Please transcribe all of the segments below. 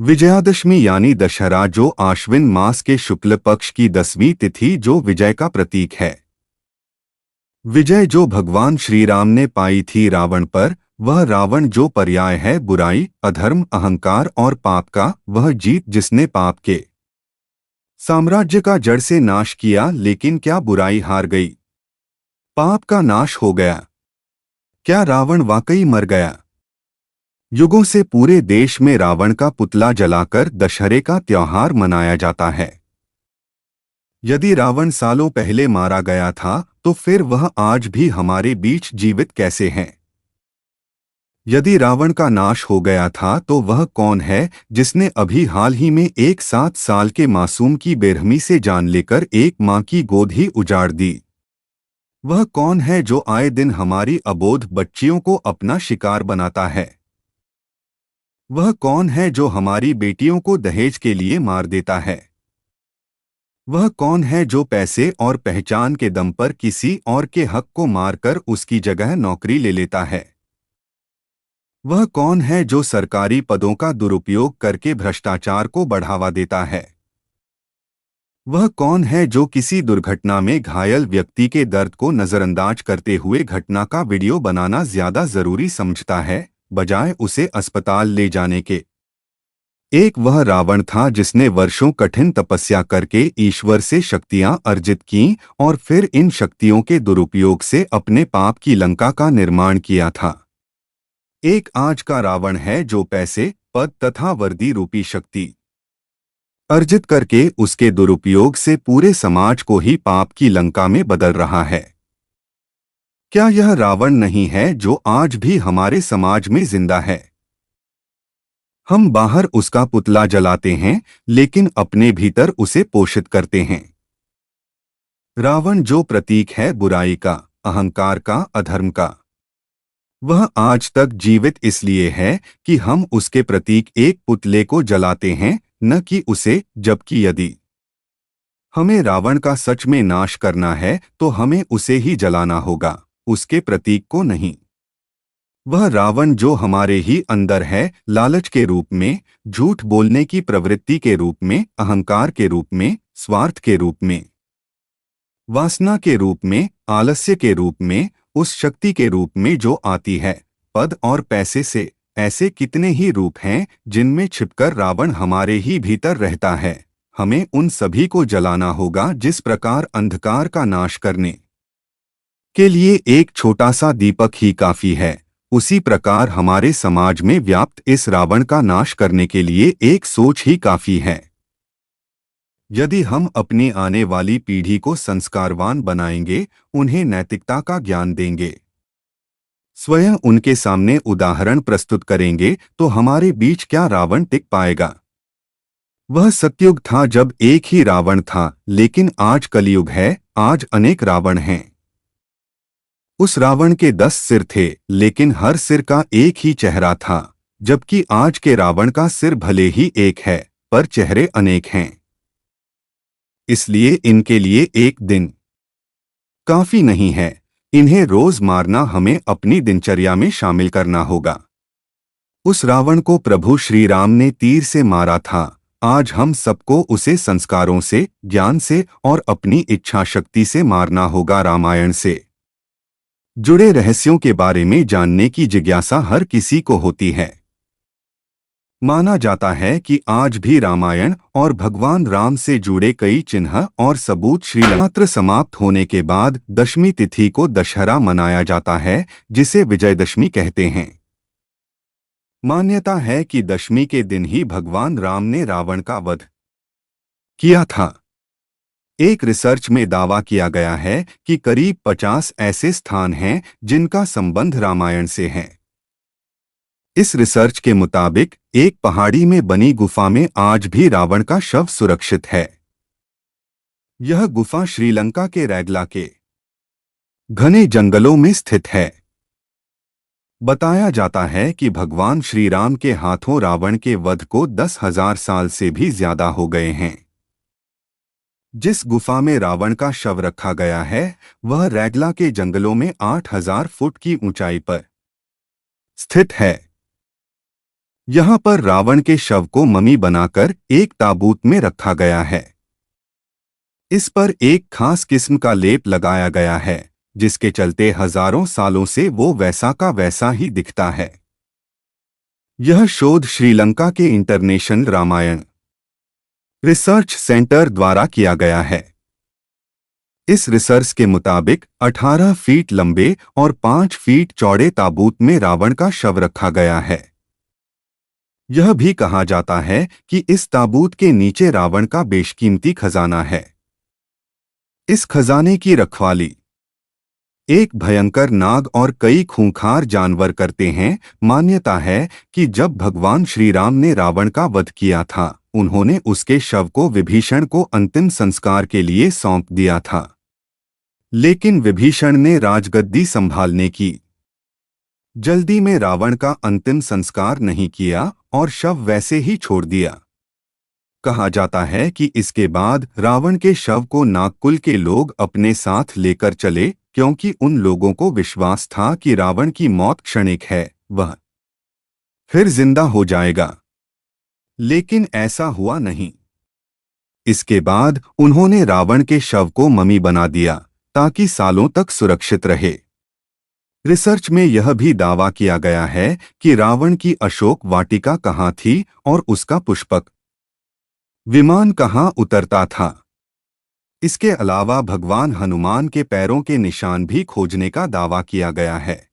विजयादशमी यानी दशहरा जो आश्विन मास के शुक्ल पक्ष की 10वीं तिथि जो विजय का प्रतीक है। विजय जो भगवान श्री राम ने पाई थी रावण पर, वह रावण जो पर्याय है बुराई, अधर्म, अहंकार और पाप का, वह जीत जिसने पाप के साम्राज्य का जड़ से नाश किया। लेकिन क्या बुराई हार गई? पाप का नाश हो गया? क्या रावण वाकई मर गया? युगों से पूरे देश में रावण का पुतला जलाकर दशहरे का त्योहार मनाया जाता है। यदि रावण सालों पहले मारा गया था, तो फिर वह आज भी हमारे बीच जीवित कैसे है? यदि रावण का नाश हो गया था, तो वह कौन है जिसने अभी हाल ही में एक 7 साल के मासूम की बेरहमी से जान लेकर एक मां की गोद ही उजाड़ दी? वह कौन है जो आए दिन हमारी अबोध बच्चियों को अपना शिकार बनाता है? वह कौन है जो हमारी बेटियों को दहेज के लिए मार देता है? वह कौन है जो पैसे और पहचान के दम पर किसी और के हक को मारकर उसकी जगह नौकरी ले लेता है? वह कौन है जो सरकारी पदों का दुरुपयोग करके भ्रष्टाचार को बढ़ावा देता है? वह कौन है जो किसी दुर्घटना में घायल व्यक्ति के दर्द को नजरअंदाज करते हुए घटना का वीडियो बनाना ज्यादा जरूरी समझता है, बजाय उसे अस्पताल ले जाने के? एक वह रावण था जिसने वर्षों कठिन तपस्या करके ईश्वर से शक्तियां अर्जित कीं और फिर इन शक्तियों के दुरुपयोग से अपने पाप की लंका का निर्माण किया था। एक आज का रावण है जो पैसे, पद तथा वर्दी रूपी शक्ति अर्जित करके उसके दुरुपयोग से पूरे समाज को ही पाप की लंका में बदल रहा है। क्या यह रावण नहीं है जो आज भी हमारे समाज में जिंदा है? हम बाहर उसका पुतला जलाते हैं, लेकिन अपने भीतर उसे पोषित करते हैं। रावण जो प्रतीक है बुराई का, अहंकार का, अधर्म का, वह आज तक जीवित इसलिए है कि हम उसके प्रतीक एक पुतले को जलाते हैं, न कि उसे। जबकि यदि हमें रावण का सच में नाश करना है, तो हमें उसे ही जलाना होगा, उसके प्रतीक को नहीं। वह रावण जो हमारे ही अंदर है, लालच के रूप में, झूठ बोलने की प्रवृत्ति के रूप में, अहंकार के रूप में, स्वार्थ के रूप में, वासना के रूप में, आलस्य के रूप में, उस शक्ति के रूप में जो आती है पद और पैसे से। ऐसे कितने ही रूप हैं जिनमें छिपकर रावण हमारे ही भीतर रहता है। हमें उन सभी को जलाना होगा। जिस प्रकार अंधकार का नाश करने के लिए एक छोटा सा दीपक ही काफी है, उसी प्रकार हमारे समाज में व्याप्त इस रावण का नाश करने के लिए एक सोच ही काफी है। यदि हम अपनी आने वाली पीढ़ी को संस्कारवान बनाएंगे, उन्हें नैतिकता का ज्ञान देंगे, स्वयं उनके सामने उदाहरण प्रस्तुत करेंगे, तो हमारे बीच क्या रावण टिक पाएगा? वह सतयुग था जब एक ही रावण था, लेकिन आज कलयुग है, आज अनेक रावण हैं। उस रावण के 10 सिर थे, लेकिन हर सिर का एक ही चेहरा था। जबकि आज के रावण का सिर भले ही एक है, पर चेहरे अनेक हैं। इसलिए इनके लिए एक दिन काफी नहीं है, इन्हें रोज मारना हमें अपनी दिनचर्या में शामिल करना होगा। उस रावण को प्रभु श्री राम ने तीर से मारा था। आज हम सबको उसे संस्कारों से, ज्ञान से और अपनी इच्छा शक्ति से मारना होगा। रामायण से जुड़े रहस्यों के बारे में जानने की जिज्ञासा हर किसी को होती है। माना जाता है कि आज भी रामायण और भगवान राम से जुड़े कई चिन्ह और सबूत श्रीलंका समाप्त होने के बाद दशमी तिथि को दशहरा मनाया जाता है, जिसे विजयदशमी कहते हैं। मान्यता है कि दशमी के दिन ही भगवान राम ने रावण का वध किया था। एक रिसर्च में दावा किया गया है कि करीब 50 ऐसे स्थान हैं जिनका संबंध रामायण से है। इस रिसर्च के मुताबिक एक पहाड़ी में बनी गुफा में आज भी रावण का शव सुरक्षित है। यह गुफा श्रीलंका के रैगला के घने जंगलों में स्थित है। बताया जाता है कि भगवान श्री राम के हाथों रावण के वध को 10,000 साल से भी ज्यादा हो गए हैं। जिस गुफा में रावण का शव रखा गया है, वह रैगला के जंगलों में 8,000 फुट की ऊंचाई पर स्थित है। यहाँ पर रावण के शव को ममी बनाकर एक ताबूत में रखा गया है। इस पर एक खास किस्म का लेप लगाया गया है, जिसके चलते हजारों सालों से वो वैसा का वैसा ही दिखता है। यह शोध श्रीलंका के इंटरनेशनल रामायण रिसर्च सेंटर द्वारा किया गया है। इस रिसर्च के मुताबिक 18 फीट लंबे और 5 फीट चौड़े ताबूत में रावण का शव रखा गया है। यह भी कहा जाता है कि इस ताबूत के नीचे रावण का बेशकीमती खजाना है। इस खजाने की रखवाली एक भयंकर नाग और कई खूंखार जानवर करते हैं। मान्यता है कि जब भगवान श्री राम ने रावण का वध किया था, उन्होंने उसके शव को विभीषण को अंतिम संस्कार के लिए सौंप दिया था। लेकिन विभीषण ने राजगद्दी संभालने की जल्दी में रावण का अंतिम संस्कार नहीं किया और शव वैसे ही छोड़ दिया। कहा जाता है कि इसके बाद रावण के शव को नागकुल के लोग अपने साथ लेकर चले, क्योंकि उन लोगों को विश्वास था कि रावण की मौत क्षणिक है, वह फिर जिंदा हो जाएगा। लेकिन ऐसा हुआ नहीं। इसके बाद उन्होंने रावण के शव को ममी बना दिया ताकि सालों तक सुरक्षित रहे। रिसर्च में यह भी दावा किया गया है कि रावण की अशोक वाटिका कहाँ थी और उसका पुष्पक विमान कहाँ उतरता था। इसके अलावा भगवान हनुमान के पैरों के निशान भी खोजने का दावा किया गया है।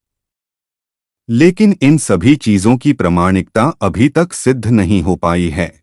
लेकिन इन सभी चीजों की प्रामाणिकता अभी तक सिद्ध नहीं हो पाई है।